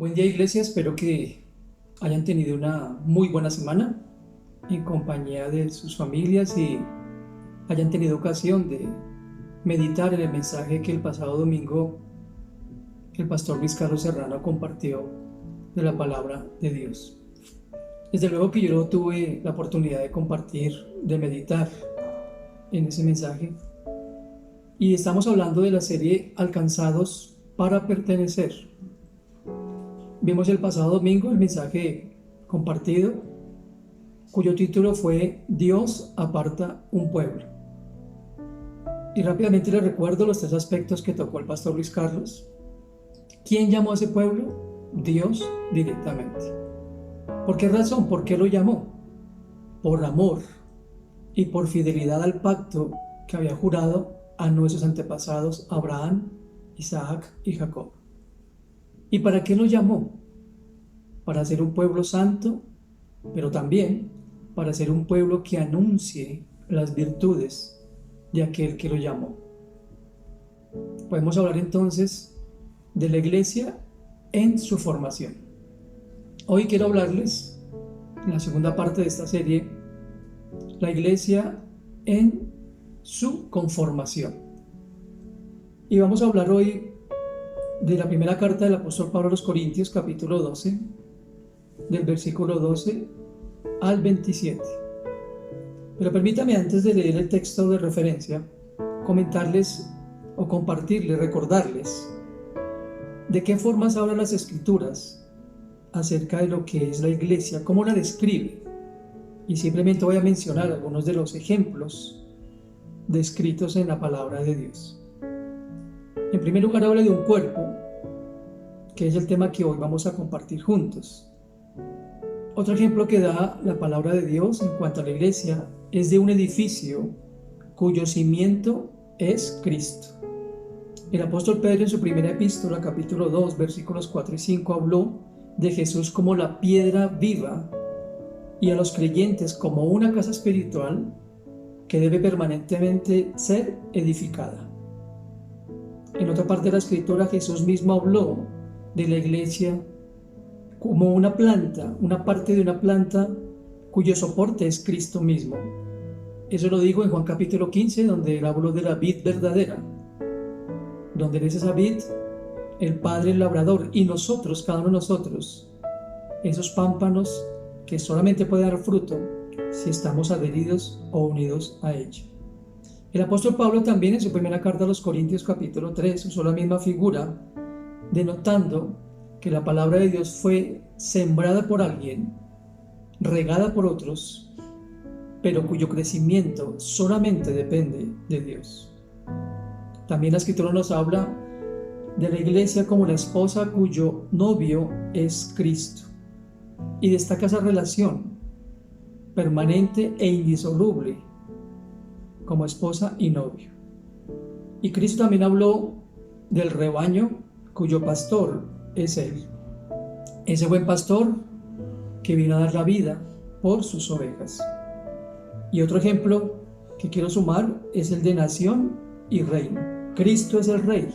Buen día, iglesia. Espero que hayan tenido una muy buena semana en compañía de sus familias y hayan tenido ocasión de meditar en el mensaje que el pasado domingo el pastor Luis Carlos Serrano compartió de la palabra de Dios. Desde luego que yo tuve la oportunidad de compartir, de meditar en ese mensaje, y estamos hablando de la serie Alcanzados para Pertenecer. Vimos el pasado domingo el mensaje compartido, cuyo título fue Dios aparta un pueblo. Y rápidamente les recuerdo los tres aspectos que tocó el pastor Luis Carlos. ¿Quién llamó a ese pueblo? Dios directamente. ¿Por qué razón? ¿Por qué lo llamó? Por amor y por fidelidad al pacto que había jurado a nuestros antepasados Abraham, Isaac y Jacob. ¿Y para qué lo llamó? Para ser un pueblo santo, pero también para ser un pueblo que anuncie las virtudes de aquel que lo llamó. Podemos hablar entonces de la iglesia en su formación. Hoy quiero hablarles, en la segunda parte de esta serie, la iglesia en su conformación. Y vamos a hablar hoy de la primera carta del apóstol Pablo a los Corintios, capítulo 12, del versículo 12 al 27. Pero permítame, antes de leer el texto de referencia, comentarles o compartirles, recordarles de qué formas hablan las Escrituras acerca de lo que es la iglesia, cómo la describe. Y simplemente voy a mencionar algunos de los ejemplos descritos en la palabra de Dios. En primer lugar, habla de un cuerpo, que es el tema que hoy vamos a compartir juntos. Otro ejemplo que da la palabra de Dios en cuanto a la iglesia es de un edificio cuyo cimiento es Cristo. El apóstol Pedro en su primera epístola, capítulo 2, versículos 4 y 5, habló de Jesús como la piedra viva y a los creyentes como una casa espiritual que debe permanentemente ser edificada. En otra parte de la escritura, Jesús mismo habló de la iglesia como una planta, una parte de una planta cuyo soporte es Cristo mismo. Eso lo digo en Juan capítulo 15, donde él habló de la vid verdadera, donde es esa vid, el Padre el labrador, y nosotros, cada uno de nosotros, esos pámpanos que solamente pueden dar fruto si estamos adheridos o unidos a ella. El apóstol Pablo también en su primera carta a los Corintios capítulo 3 usó la misma figura, denotando que la palabra de Dios fue sembrada por alguien, regada por otros, pero cuyo crecimiento solamente depende de Dios. También la escritura nos habla de la iglesia como la esposa cuyo novio es Cristo, y destaca esa relación permanente e indisoluble como esposa y novio. Y Cristo también habló del rebaño cuyo pastor es Él, ese buen pastor que vino a dar la vida por sus ovejas. Y otro ejemplo que quiero sumar es el de nación y reino. Cristo es el rey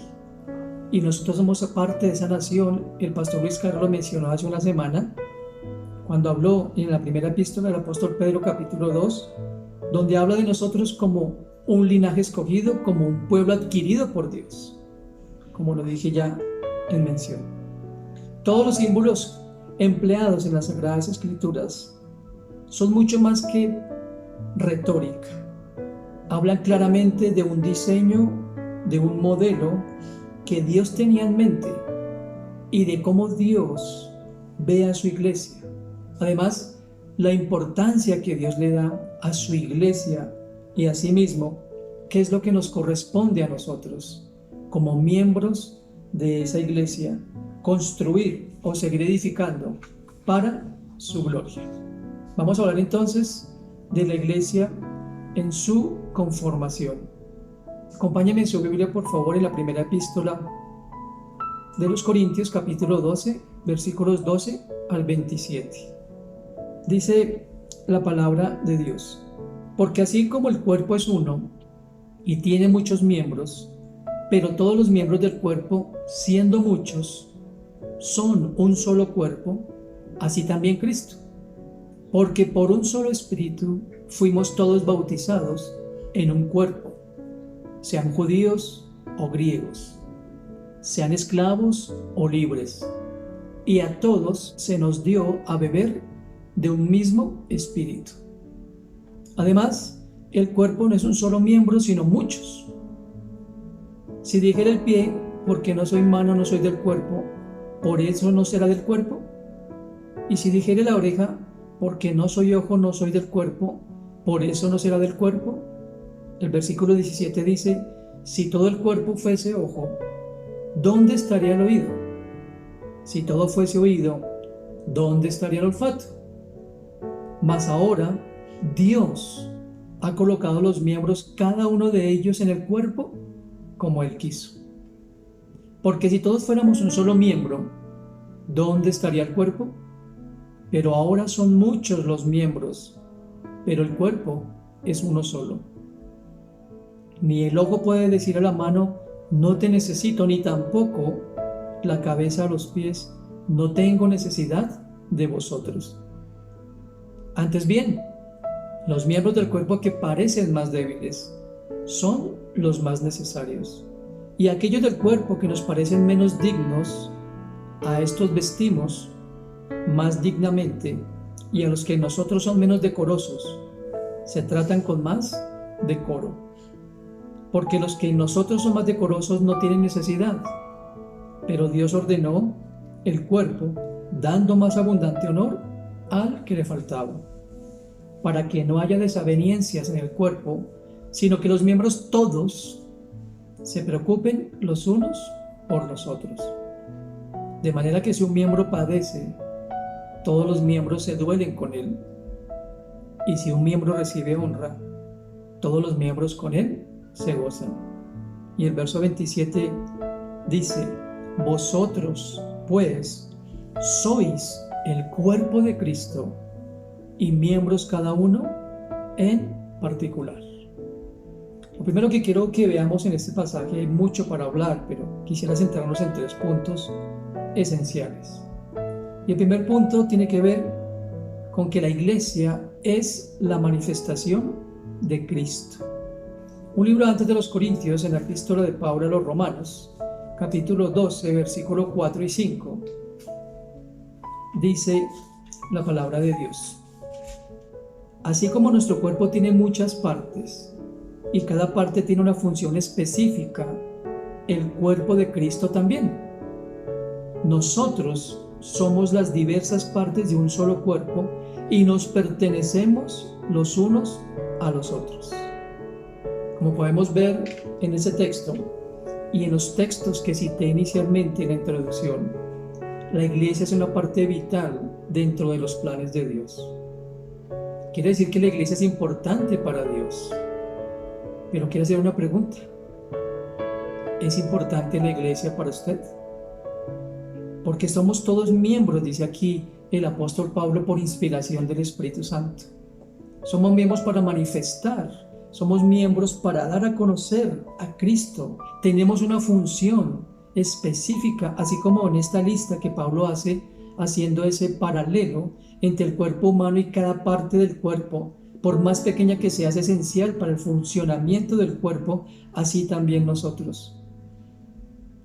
y nosotros somos parte de esa nación. El pastor Luis Carlos lo mencionó hace una semana cuando habló en la primera epístola del apóstol Pedro capítulo 2, donde habla de nosotros como un linaje escogido, como un pueblo adquirido por Dios, como lo dije ya en mención. Todos los símbolos empleados en las Sagradas Escrituras son mucho más que retórica. Hablan claramente de un diseño, de un modelo que Dios tenía en mente y de cómo Dios ve a su iglesia. Además, la importancia que Dios le da a su iglesia y a sí mismo, que es lo que nos corresponde a nosotros como miembros de esa iglesia, construir o seguir edificando para su gloria. Vamos a hablar entonces de la iglesia en su conformación. Acompáñenme en su Biblia, por favor, en la primera epístola de los Corintios, capítulo 12, versículos 12 al 27. Dice la palabra de Dios: porque así como el cuerpo es uno y tiene muchos miembros, pero todos los miembros del cuerpo, siendo muchos, son un solo cuerpo, así también Cristo. Porque por un solo Espíritu fuimos todos bautizados en un cuerpo, sean judíos o griegos, sean esclavos o libres, y a todos se nos dio a beber de un mismo Espíritu. Además, el cuerpo no es un solo miembro, sino muchos. Si dijera el pie, porque no soy mano, no soy del cuerpo, ¿por eso no será del cuerpo? Y si dijere la oreja, porque no soy ojo, no soy del cuerpo, ¿por eso no será del cuerpo? El versículo 17 dice, si todo el cuerpo fuese ojo, ¿dónde estaría el oído? Si todo fuese oído, ¿dónde estaría el olfato? Mas ahora, Dios ha colocado los miembros, cada uno de ellos, en el cuerpo como Él quiso. Porque si todos fuéramos un solo miembro, ¿dónde estaría el cuerpo? Pero ahora son muchos los miembros, pero el cuerpo es uno solo. Ni el ojo puede decir a la mano, no te necesito, ni tampoco la cabeza a los pies, no tengo necesidad de vosotros. Antes bien, los miembros del cuerpo que parecen más débiles son los más necesarios. Y aquellos del cuerpo que nos parecen menos dignos, a estos vestimos más dignamente, y a los que nosotros son menos decorosos, se tratan con más decoro. Porque los que nosotros son más decorosos no tienen necesidad, pero Dios ordenó el cuerpo, dando más abundante honor al que le faltaba, para que no haya desavenencias en el cuerpo, sino que los miembros todos se preocupen los unos por los otros. De manera que si un miembro padece, todos los miembros se duelen con él. Y si un miembro recibe honra, todos los miembros con él se gozan. Y el verso 27 dice, vosotros, pues, sois el cuerpo de Cristo y miembros cada uno en particular. Lo primero que quiero que veamos en este pasaje, hay mucho para hablar, pero quisiera centrarnos en 3 puntos esenciales. Y el primer punto tiene que ver con que la iglesia es la manifestación de Cristo. Un libro antes de los Corintios, en la epístola de Pablo a los Romanos, capítulo 12, versículos 4 y 5, dice la palabra de Dios. Así como nuestro cuerpo tiene muchas partes, y cada parte tiene una función específica, el cuerpo de Cristo también. Nosotros somos las diversas partes de un solo cuerpo y nos pertenecemos los unos a los otros. Como podemos ver en ese texto y en los textos que cité inicialmente en la introducción, la iglesia es una parte vital dentro de los planes de Dios. Quiere decir que la iglesia es importante para Dios. Pero quiero hacer una pregunta. ¿Es importante la iglesia para usted? Porque somos todos miembros, dice aquí el apóstol Pablo, por inspiración del Espíritu Santo. Somos miembros para manifestar, somos miembros para dar a conocer a Cristo. Tenemos una función específica, así como en esta lista que Pablo hace, haciendo ese paralelo entre el cuerpo humano y cada parte del cuerpo. Por más pequeña que sea, es esencial para el funcionamiento del cuerpo, así también nosotros.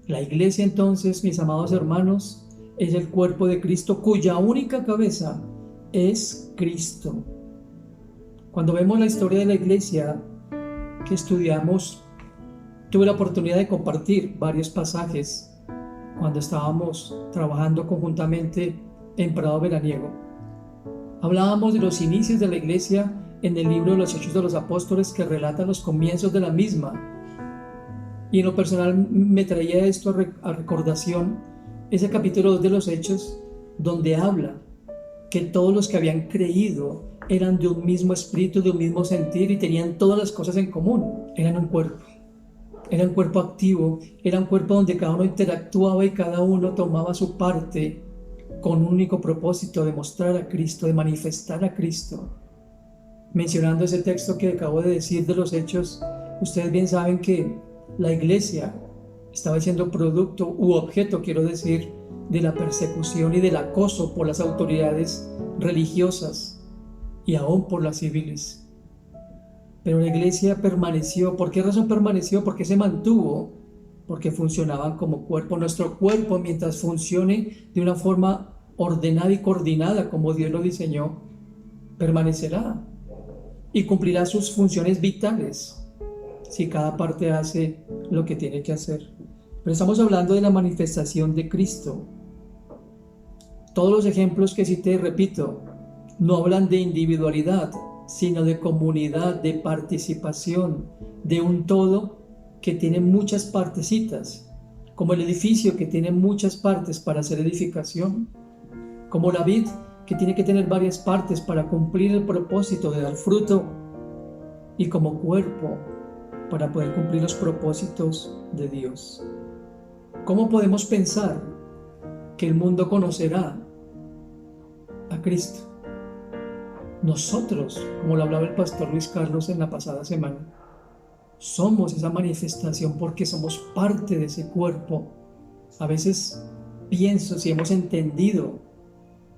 La iglesia, entonces, mis amados hermanos, es el cuerpo de Cristo, cuya única cabeza es Cristo. Cuando vemos la historia de la iglesia que estudiamos, tuve la oportunidad de compartir varios pasajes cuando estábamos trabajando conjuntamente en Prado Veraniego. Hablábamos de los inicios de la iglesia en el libro de los Hechos de los Apóstoles, que relata los comienzos de la misma. Y en lo personal me traía esto a recordación, ese capítulo 2 de los Hechos, donde habla que todos los que habían creído eran de un mismo espíritu, de un mismo sentir, y tenían todas las cosas en común. Eran un cuerpo. Era un cuerpo activo, era un cuerpo donde cada uno interactuaba y cada uno tomaba su parte con un único propósito: de mostrar a Cristo, de manifestar a Cristo. Mencionando ese texto que acabo de decir de los Hechos, ustedes bien saben que la iglesia estaba siendo producto u objeto, quiero decir, de la persecución y del acoso por las autoridades religiosas y aún por las civiles. Pero la iglesia permaneció. ¿Por qué razón permaneció? Porque se mantuvo, porque funcionaban como cuerpo. Nuestro cuerpo, mientras funcione de una forma ordenada y coordinada como Dios lo diseñó, permanecerá y cumplirá sus funciones vitales si cada parte hace lo que tiene que hacer. Pero estamos hablando de la manifestación de Cristo. Todos los ejemplos que cité, repito, no hablan de individualidad, sino de comunidad, de participación, de un todo que tiene muchas partecitas, como el edificio que tiene muchas partes para hacer edificación, como la vid que tiene que tener varias partes para cumplir el propósito de dar fruto, y como cuerpo para poder cumplir los propósitos de Dios. ¿Cómo podemos pensar que el mundo conocerá a Cristo? Nosotros, como lo hablaba el pastor Luis Carlos en la pasada semana, somos esa manifestación porque somos parte de ese cuerpo. A veces pienso si hemos entendido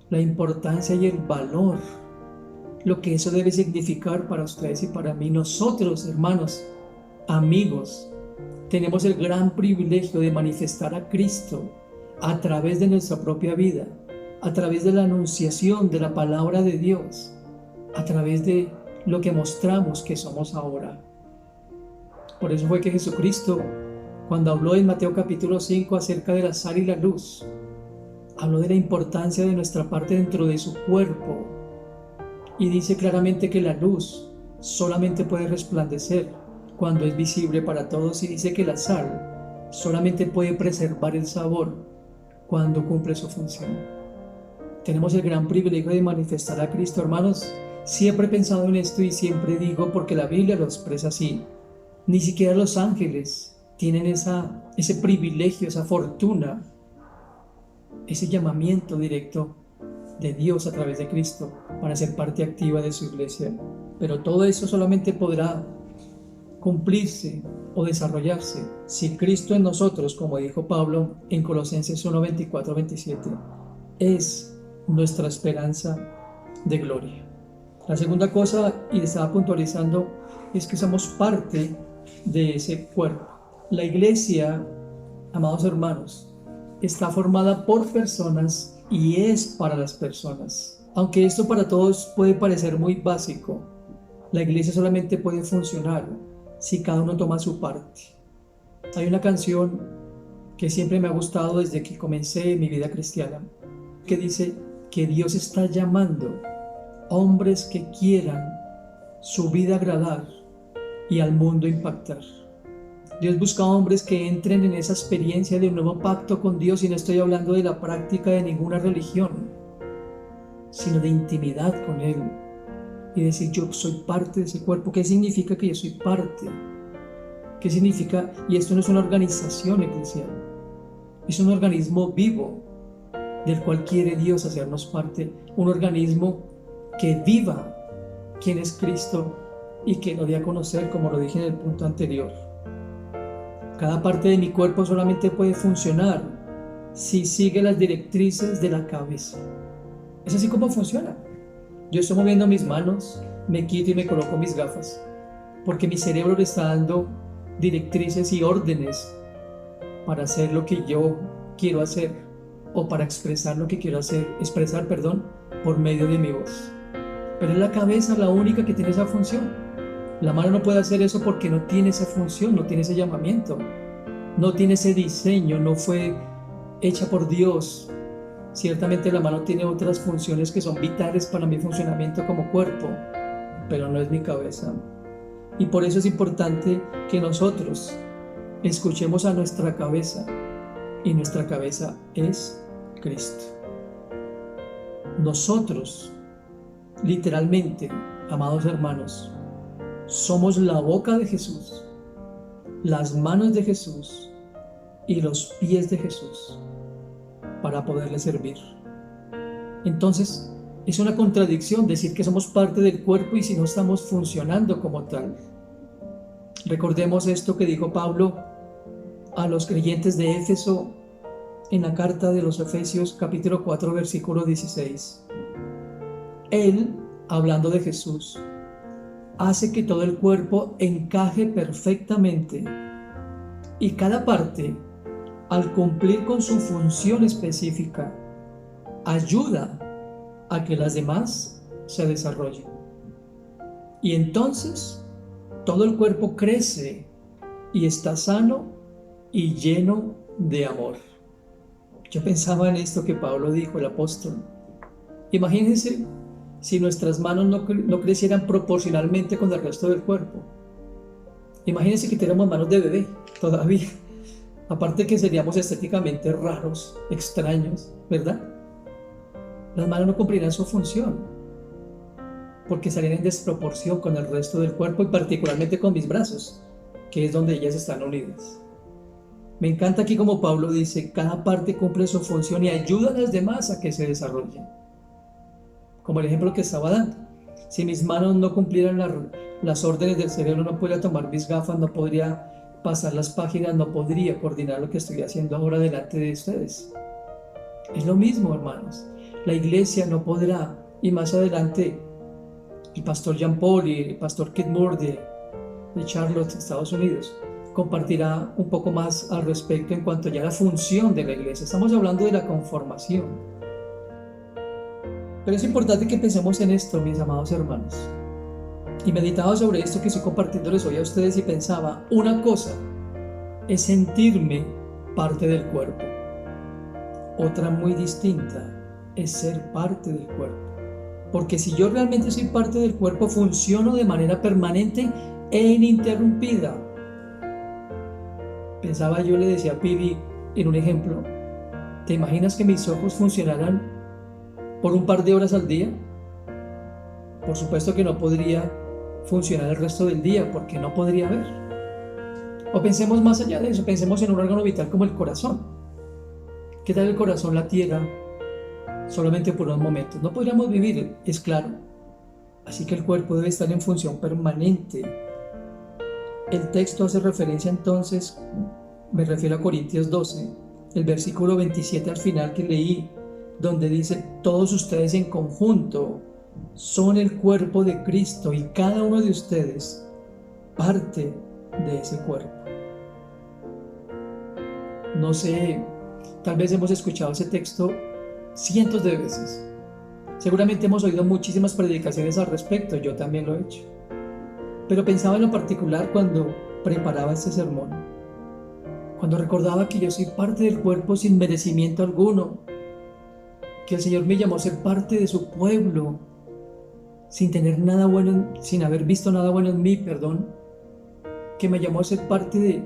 la importancia y el valor, lo que eso debe significar para ustedes y para mí. Nosotros, hermanos, amigos, tenemos el gran privilegio de manifestar a Cristo a través de nuestra propia vida, a través de la anunciación de la palabra de Dios, a través de lo que mostramos que somos ahora. Por eso fue que Jesucristo, cuando habló en Mateo capítulo 5 acerca de la sal y la luz, habló de la importancia de nuestra parte dentro de su cuerpo y dice claramente que la luz solamente puede resplandecer cuando es visible para todos, y dice que la sal solamente puede preservar el sabor cuando cumple su función. Tenemos el gran privilegio de manifestar a Cristo, hermanos. Siempre he pensado en esto y siempre digo, porque la Biblia lo expresa así, ni siquiera los ángeles tienen ese privilegio, esa fortuna, ese llamamiento directo de Dios a través de Cristo para ser parte activa de su iglesia. Pero todo eso solamente podrá cumplirse o desarrollarse si Cristo en nosotros, como dijo Pablo en Colosenses 1, 24, 27, es nuestra esperanza de gloria. La segunda cosa, y estaba puntualizando, es que somos parte de ese cuerpo. La iglesia, amados hermanos, está formada por personas y es para las personas. Aunque esto para todos puede parecer muy básico, la iglesia solamente puede funcionar si cada uno toma su parte. Hay una canción que siempre me ha gustado desde que comencé mi vida cristiana, que dice que Dios está llamando hombres que quieran su vida agradar y al mundo impactar. Dios busca hombres que entren en esa experiencia de un nuevo pacto con Dios, y no estoy hablando de la práctica de ninguna religión, sino de intimidad con Él y decir: yo soy parte de ese cuerpo. ¿Qué significa que yo soy parte? ¿Qué significa? Y esto no es una organización eclesial, es un organismo vivo del cual quiere Dios hacernos parte, un organismo que viva quién es Cristo y que lo dé a conocer, como lo dije en el punto anterior. Cada parte de mi cuerpo solamente puede funcionar si sigue las directrices de la cabeza. Es así como funciona. Yo estoy moviendo mis manos, me quito y me coloco mis gafas, porque mi cerebro le está dando directrices y órdenes para hacer lo que yo quiero hacer, o para expresar lo que quiero expresar, por medio de mi voz. Pero es la cabeza la única que tiene esa función. La mano no puede hacer eso porque no tiene esa función, no tiene ese llamamiento, no tiene ese diseño, no fue hecha por Dios. Ciertamente la mano tiene otras funciones que son vitales para mi funcionamiento como cuerpo, pero no es mi cabeza. Y por eso es importante que nosotros escuchemos a nuestra cabeza, y nuestra cabeza es Cristo. Nosotros, literalmente, amados hermanos, somos la boca de Jesús, las manos de Jesús y los pies de Jesús para poderle servir. Entonces, es una contradicción decir que somos parte del cuerpo y si no estamos funcionando como tal. Recordemos esto que dijo Pablo a los creyentes de Éfeso en la carta de los Efesios capítulo 4 versículo 16. Él, hablando de Jesús, hace que todo el cuerpo encaje perfectamente y cada parte, al cumplir con su función específica, ayuda a que las demás se desarrollen. Y entonces todo el cuerpo crece y está sano y lleno de amor. Yo pensaba en esto que Pablo dijo, el apóstol. Imagínense si nuestras manos no crecieran proporcionalmente con el resto del cuerpo. Imagínense que tenemos manos de bebé todavía. Aparte que seríamos estéticamente raros, extraños, ¿verdad? Las manos no cumplirán su función porque estarían en desproporción con el resto del cuerpo y particularmente con mis brazos, que es donde ellas están unidas. Me encanta aquí como Pablo dice, cada parte cumple su función y ayuda a las demás a que se desarrollen. Como el ejemplo que estaba dando. Si mis manos no cumplieran las órdenes del cerebro, no podría tomar mis gafas, no podría pasar las páginas, no podría coordinar lo que estoy haciendo ahora delante de ustedes. Es lo mismo, hermanos. La iglesia no podrá, y más adelante el pastor Jean Paul y el pastor Keith Moore de Charlotte, Estados Unidos, compartirá un poco más al respecto en cuanto ya a la función de la iglesia. Estamos hablando de la conformación. Pero es importante que pensemos en esto, mis amados hermanos. Y meditaba sobre esto que estoy compartiéndoles hoy a ustedes y pensaba, una cosa es sentirme parte del cuerpo. Otra muy distinta es ser parte del cuerpo. Porque si yo realmente soy parte del cuerpo, funciono de manera permanente e ininterrumpida. Pensaba yo, le decía a Pibi en un ejemplo, ¿te imaginas que mis ojos funcionaran por un par de horas al día? Por supuesto que no podría funcionar el resto del día porque no podría ver. O pensemos más allá de eso, pensemos en un órgano vital como el corazón. ¿Qué tal el corazón latiera solamente por unos momentos? No podríamos vivir, es claro. Así que el cuerpo debe estar en función permanente. El texto hace referencia entonces, me refiero a Corintios 12, el versículo 27 al final que leí, donde dice, todos ustedes en conjunto son el cuerpo de Cristo y cada uno de ustedes parte de ese cuerpo. No sé, tal vez hemos escuchado ese texto cientos de veces. Seguramente hemos oído muchísimas predicaciones al respecto, yo también lo he hecho. Pero pensaba en lo particular cuando preparaba este sermón, cuando recordaba que yo soy parte del cuerpo sin merecimiento alguno, que el Señor me llamó a ser parte de su pueblo, sin tener nada bueno, sin haber visto nada bueno en mí, que me llamó a ser parte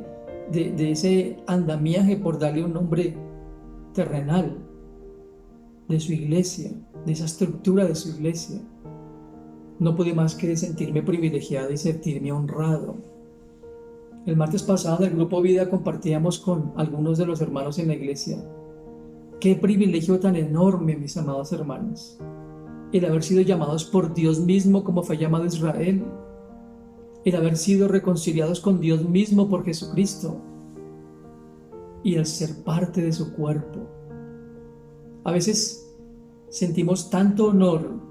de ese andamiaje, por darle un nombre terrenal, de su iglesia, de esa estructura de su iglesia. No pude más que sentirme privilegiado y sentirme honrado. El martes pasado en el Grupo Vida compartíamos con algunos de los hermanos en la iglesia. Qué privilegio tan enorme, mis amados hermanos, el haber sido llamados por Dios mismo como fue llamado Israel, el haber sido reconciliados con Dios mismo por Jesucristo y el ser parte de su cuerpo. A veces sentimos tanto honor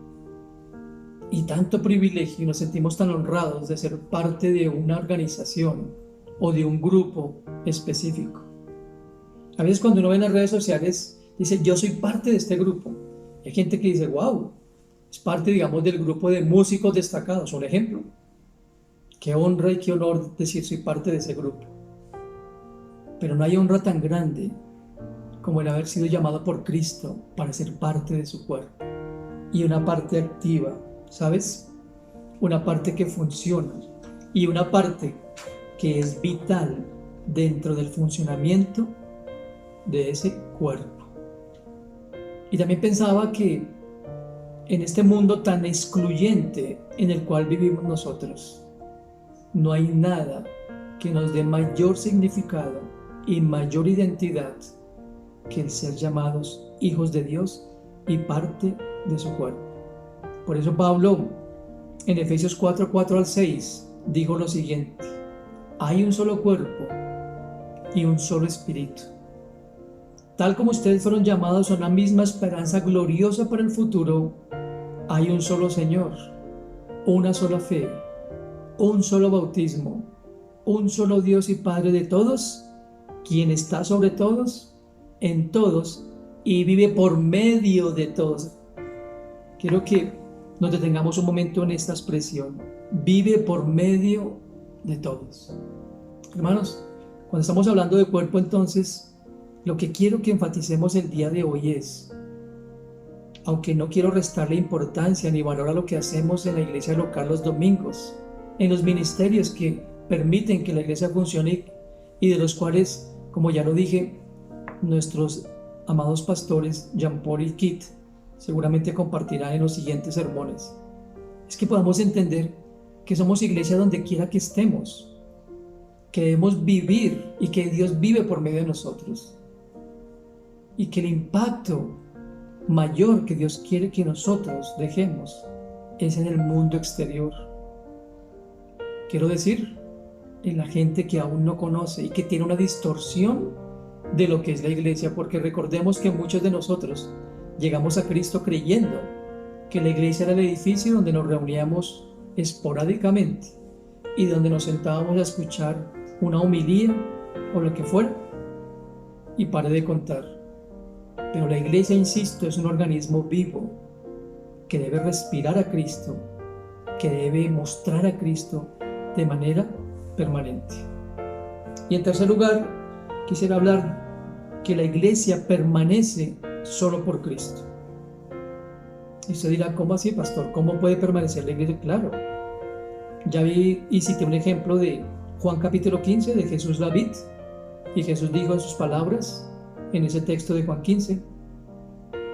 y tanto privilegio y nos sentimos tan honrados de ser parte de una organización o de un grupo específico. A veces cuando uno ve en las redes sociales dice, yo soy parte de este grupo. Hay gente que dice, wow, es parte, digamos, del grupo de músicos destacados, un ejemplo. Qué honra y qué honor decir soy parte de ese grupo. Pero no hay honra tan grande como el haber sido llamado por Cristo para ser parte de su cuerpo. Y una parte activa, ¿sabes? Una parte que funciona y una parte que es vital dentro del funcionamiento de ese cuerpo. Y también pensaba que en este mundo tan excluyente en el cual vivimos nosotros, no hay nada que nos dé mayor significado y mayor identidad que el ser llamados hijos de Dios y parte de su cuerpo. Por eso Pablo en Efesios 4:4 al 6 dijo lo siguiente: hay un solo cuerpo y un solo espíritu, Tal como ustedes fueron llamados a una misma esperanza gloriosa para el futuro, hay un solo Señor, una sola fe, un solo bautismo, un solo Dios y Padre de todos, quien está sobre todos, en todos y vive por medio de todos. Quiero que nos detengamos un momento en esta expresión. Vive por medio de todos. Hermanos, cuando estamos hablando de cuerpo, entonces, lo que quiero que enfaticemos el día de hoy es, aunque no quiero restarle importancia ni valor a lo que hacemos en la iglesia local los domingos, en los ministerios que permiten que la iglesia funcione y de los cuales, como ya lo dije, nuestros amados pastores Jean-Paul y Kit seguramente compartirán en los siguientes sermones, es que podamos entender que somos iglesia donde quiera que estemos, que debemos vivir y que Dios vive por medio de nosotros y que el impacto mayor que Dios quiere que nosotros dejemos es en el mundo exterior. Quiero decir, en la gente que aún no conoce y que tiene una distorsión de lo que es la iglesia, porque recordemos que muchos de nosotros llegamos a Cristo creyendo que la iglesia era el edificio donde nos reuníamos esporádicamente y donde nos sentábamos a escuchar una homilía o lo que fuera y pare de contar. Pero la iglesia, insisto, es un organismo vivo que debe respirar a Cristo, que debe mostrar a Cristo de manera permanente. Y en tercer lugar, quisiera hablar que la iglesia permanece solo por Cristo. Y usted dirá, ¿cómo así, pastor? ¿Cómo puede permanecer la iglesia? Claro, ya vi y cité un ejemplo de Juan capítulo 15 de Jesús la vid, y Jesús dijo en sus palabras en ese texto de Juan 15,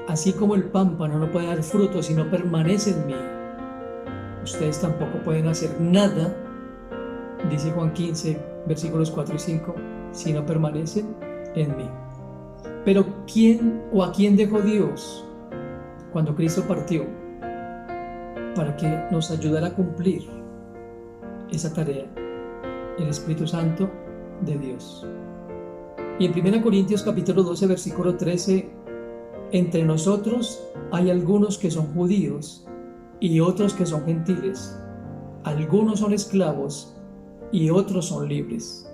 así como el pámpano no puede dar fruto si no permanece en mí, ustedes tampoco pueden hacer nada, dice Juan 15 versículos 4 y 5, si no permanecen en mí. Pero ¿quién o a quién dejó Dios cuando Cristo partió para que nos ayudara a cumplir esa tarea? El Espíritu Santo de Dios. Y en 1 Corintios capítulo 12 versículo 13, entre nosotros hay algunos que son judíos y otros que son gentiles, algunos son esclavos y otros son libres,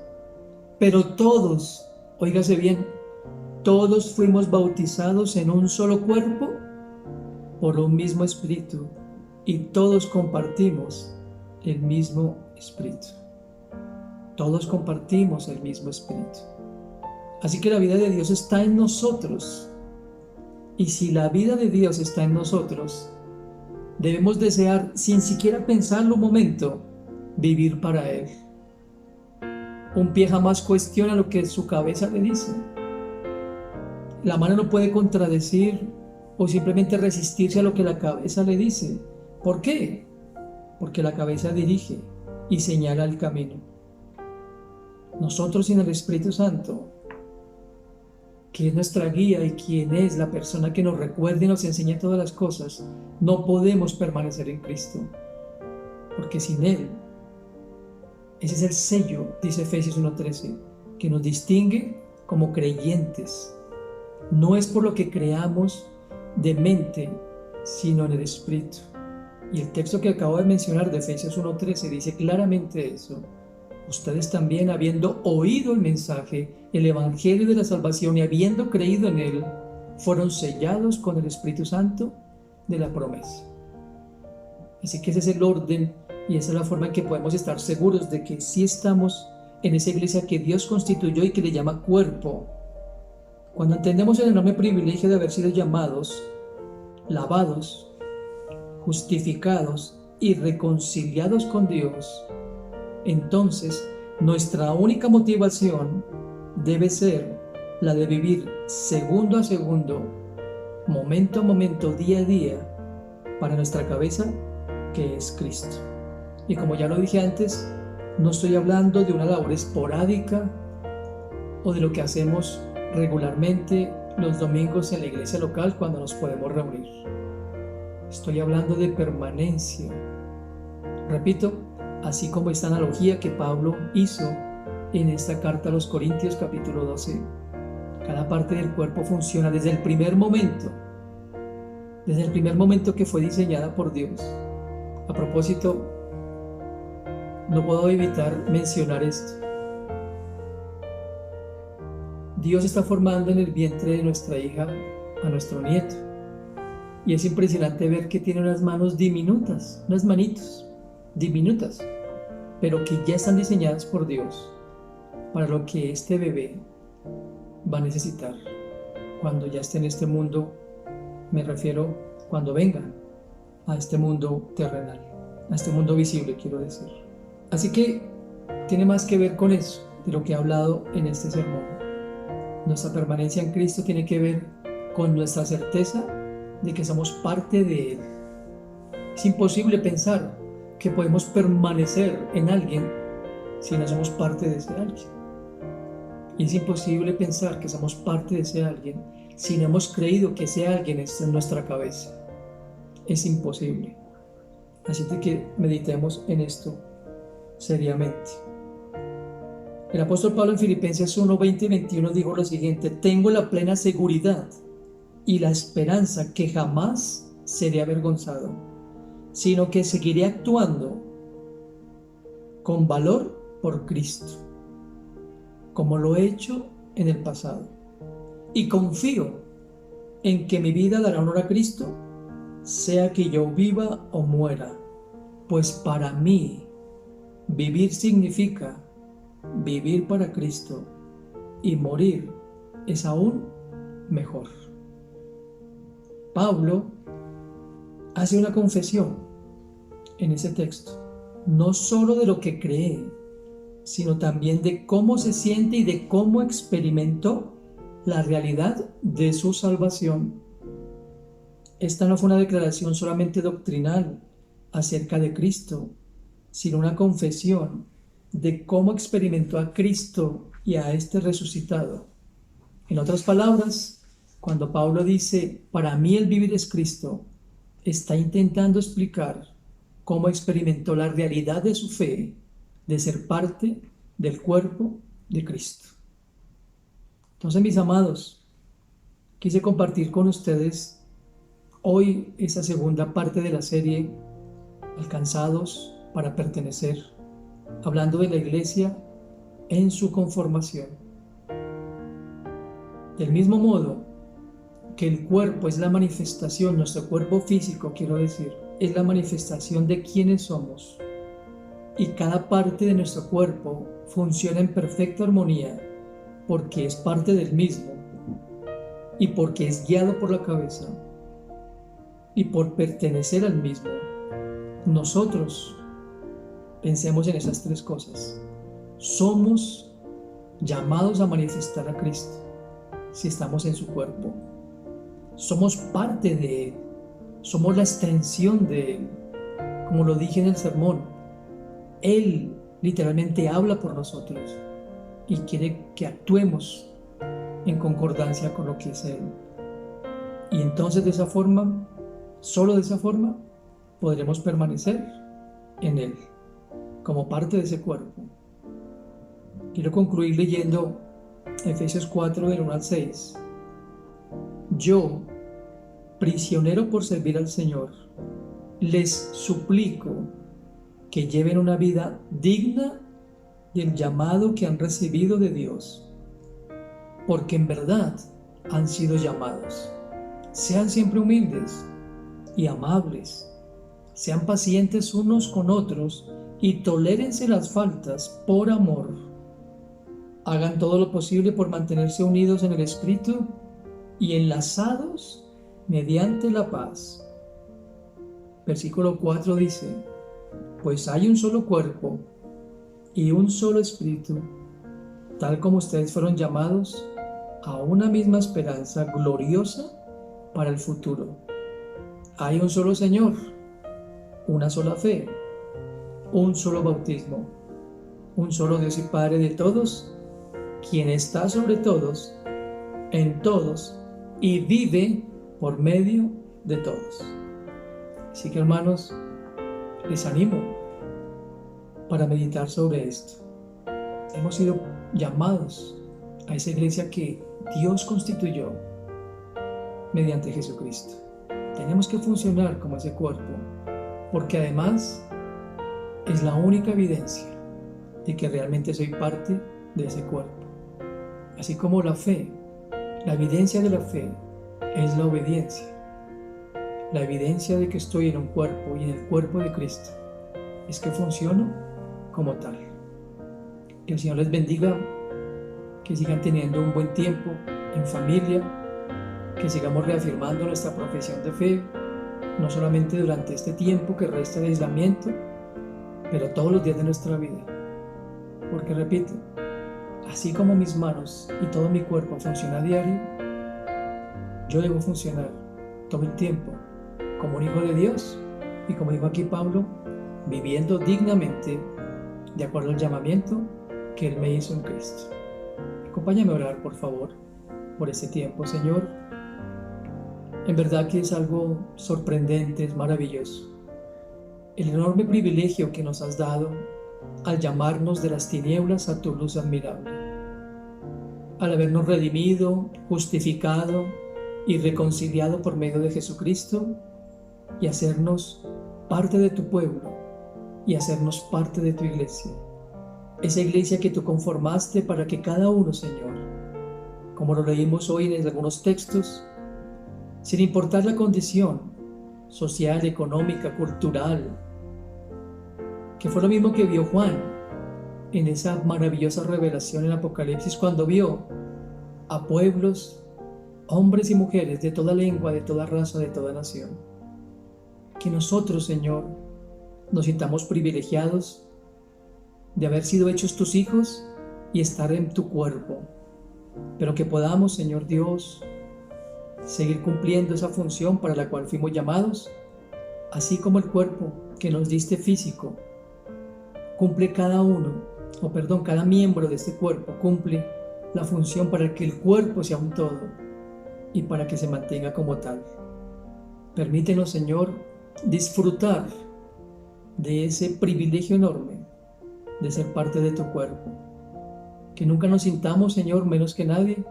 pero todos, óigase bien, todos fuimos bautizados en un solo cuerpo por un mismo espíritu y todos compartimos el mismo espíritu. Todos compartimos el mismo espíritu. Así que la vida de Dios está en nosotros. Y si la vida de Dios está en nosotros, debemos desear, sin siquiera pensarlo un momento, vivir para Él. Un pie jamás cuestiona lo que su cabeza le dice. La mano no puede contradecir o simplemente resistirse a lo que la cabeza le dice. ¿Por qué? Porque la cabeza dirige y señala el camino. Nosotros sin el Espíritu Santo, que es nuestra guía y quien es la persona que nos recuerda y nos enseña todas las cosas, no podemos permanecer en Cristo, porque sin Él, ese es el sello, dice Efesios 1:13, que nos distingue como creyentes. No es por lo que creamos de mente, sino en el Espíritu. Y el texto que acabo de mencionar de Efesios 1:13 dice claramente eso. Ustedes también, habiendo oído el mensaje, el evangelio de la salvación y habiendo creído en él, fueron sellados con el Espíritu Santo de la promesa. Así que ese es el orden y esa es la forma en que podemos estar seguros de que sí estamos en esa iglesia que Dios constituyó y que le llama cuerpo. Cuando entendemos el enorme privilegio de haber sido llamados, lavados, justificados y reconciliados con Dios, entonces nuestra única motivación debe ser la de vivir segundo a segundo, momento a momento, día a día, para nuestra cabeza, que es Cristo. Y como ya lo dije antes, no estoy hablando de una labor esporádica o de lo que hacemos regularmente los domingos en la iglesia local cuando nos podemos reunir. Estoy hablando de permanencia. Repito, así como esta analogía que Pablo hizo en esta carta a los Corintios capítulo 12. Cada parte del cuerpo funciona desde el primer momento que fue diseñada por Dios. A propósito, no puedo evitar mencionar esto. Dios está formando en el vientre de nuestra hija a nuestro nieto. Y es impresionante ver que tiene unas manos diminutas, unas manitos diminutas, pero que ya están diseñadas por Dios para lo que este bebé va a necesitar cuando ya esté en este mundo. Me refiero cuando venga a este mundo terrenal, a este mundo visible, quiero decir. Así que tiene más que ver con eso, de lo que he hablado en este sermón. Nuestra permanencia en Cristo tiene que ver con nuestra certeza de que somos parte de Él. Es imposible pensar que podemos permanecer en alguien si no somos parte de ese alguien. Y es imposible pensar que somos parte de ese alguien si no hemos creído que ese alguien está en nuestra cabeza. Es imposible. Así que meditemos en esto seriamente. El apóstol Pablo en Filipenses 1, 20 y 21 dijo lo siguiente: tengo la plena seguridad y la esperanza que jamás seré avergonzado, sino que seguiré actuando con valor por Cristo, como lo he hecho en el pasado. Y confío en que mi vida dará honor a Cristo, sea que yo viva o muera, pues para mí vivir significa vivir para Cristo y morir es aún mejor. Pablo hace una confesión en ese texto, no solo de lo que cree, sino también de cómo se siente y de cómo experimentó la realidad de su salvación. Esta no fue una declaración solamente doctrinal acerca de Cristo, sino una confesión de cómo experimentó a Cristo y a este resucitado. En otras palabras, cuando Pablo dice, para mí el vivir es Cristo, está intentando explicar cómo experimentó la realidad de su fe, de ser parte del cuerpo de Cristo. Entonces, mis amados, quise compartir con ustedes hoy esa segunda parte de la serie, Alcanzados para pertenecer, hablando de la iglesia en su conformación. Del mismo modo que el cuerpo es la manifestación, nuestro cuerpo físico, quiero decir, es la manifestación de quiénes somos, y cada parte de nuestro cuerpo funciona en perfecta armonía porque es parte del mismo y porque es guiado por la cabeza y por pertenecer al mismo. Nosotros pensemos en esas tres cosas. Somos llamados a manifestar a Cristo si estamos en su cuerpo. Somos parte de Él. Somos la extensión de Él. Como lo dije en el sermón, Él literalmente habla por nosotros y quiere que actuemos en concordancia con lo que es Él. Y entonces de esa forma, solo de esa forma, podremos permanecer en Él, como parte de ese cuerpo. Quiero concluir leyendo Efesios 4, del 1 al 6. Yo, prisionero por servir al Señor, les suplico que lleven una vida digna del llamado que han recibido de Dios, porque en verdad han sido llamados. Sean siempre humildes y amables, sean pacientes unos con otros y tolérense las faltas por amor. Hagan todo lo posible por mantenerse unidos en el Espíritu y enlazados mediante la paz. Versículo 4 dice: pues hay un solo cuerpo y un solo Espíritu, tal como ustedes fueron llamados a una misma esperanza gloriosa para el futuro. Hay un solo Señor, una sola fe, un solo bautismo, un solo Dios y Padre de todos, quien está sobre todos, en todos y vive por medio de todos. Así que, hermanos, les animo para meditar sobre esto. Hemos sido llamados a esa iglesia que Dios constituyó mediante Jesucristo. Tenemos que funcionar como ese cuerpo, porque además es la única evidencia de que realmente soy parte de ese cuerpo. Así como la fe, la evidencia de la fe es la obediencia. La evidencia de que estoy en un cuerpo y en el cuerpo de Cristo es que funciono como tal. Que el Señor les bendiga, que sigan teniendo un buen tiempo en familia, que sigamos reafirmando nuestra profesión de fe, no solamente durante este tiempo que resta de aislamiento, pero todos los días de nuestra vida. Porque repito, así como mis manos y todo mi cuerpo funciona a diario, yo debo funcionar todo el tiempo como un hijo de Dios y, como dijo aquí Pablo, viviendo dignamente de acuerdo al llamamiento que Él me hizo en Cristo. Acompáñame a orar, por favor, por este tiempo, Señor. En verdad que es algo sorprendente, es maravilloso. El enorme privilegio que nos has dado al llamarnos de las tinieblas a tu luz admirable. Al habernos redimido, justificado y reconciliado por medio de Jesucristo y hacernos parte de tu pueblo y hacernos parte de tu iglesia. Esa iglesia que tú conformaste para que cada uno, Señor, como lo leímos hoy en algunos textos, sin importar la condición social, económica, cultural, que fue lo mismo que vio Juan en esa maravillosa revelación en Apocalipsis, cuando vio a pueblos, hombres y mujeres de toda lengua, de toda raza, de toda nación. Que nosotros, Señor, nos sintamos privilegiados de haber sido hechos tus hijos y estar en tu cuerpo, pero que podamos, Señor Dios, seguir cumpliendo esa función para la cual fuimos llamados, así como el cuerpo que nos diste físico cumple cada miembro de este cuerpo cumple la función para que el cuerpo sea un todo y para que se mantenga como tal. Permítenos, Señor, disfrutar de ese privilegio enorme de ser parte de tu cuerpo. Que nunca nos sintamos, Señor, menos que nadie,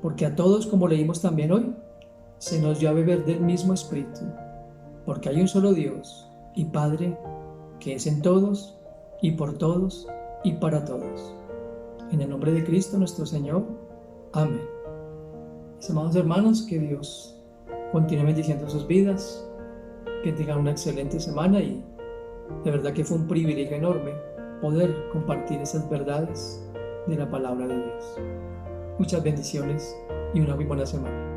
porque a todos, como leímos también hoy, se nos dio a beber del mismo Espíritu, porque hay un solo Dios y Padre, que es en todos y por todos y para todos. En el nombre de Cristo nuestro Señor. Amén. Mis amados hermanos, que Dios continúe bendiciendo sus vidas, que tengan una excelente semana, y de verdad que fue un privilegio enorme poder compartir esas verdades de la palabra de Dios. Muchas bendiciones y una muy buena semana.